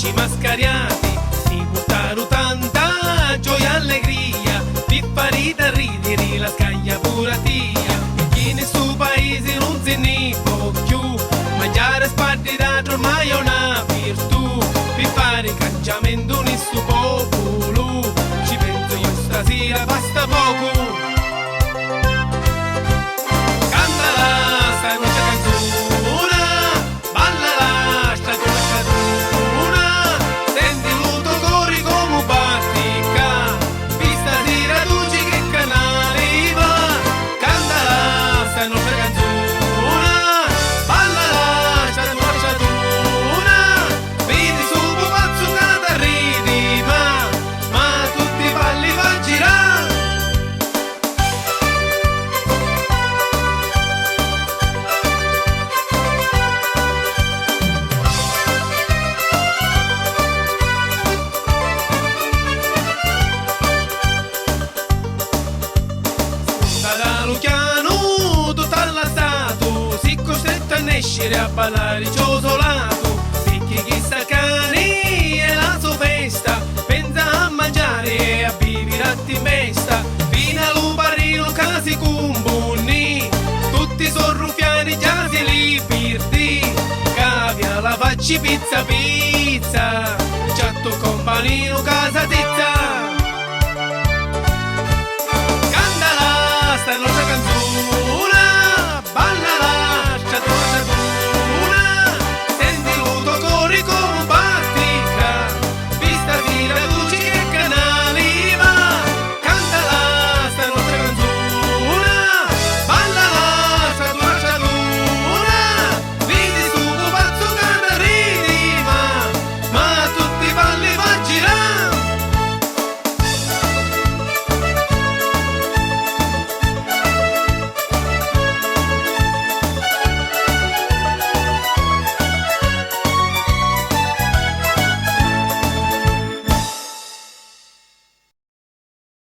amici mascariati, ti portano tanta gioia e allegria, ti farita ridere la scaglia puratia. E chi nel suo paese non se ne può più, mangiare spartitato ormai è una virtù, per fare cangiamento nel suo popolo, ci penso io stasera basta poco. A ballare ciosolato, perché chi sta cani è la sua festa, pensa a mangiare e a vivere in mesta, fino all'ubarino casi cumbuni, tutti sono ruffiani già si liberti, cavia la facci pizza pizza, ciatto companino casa tizza.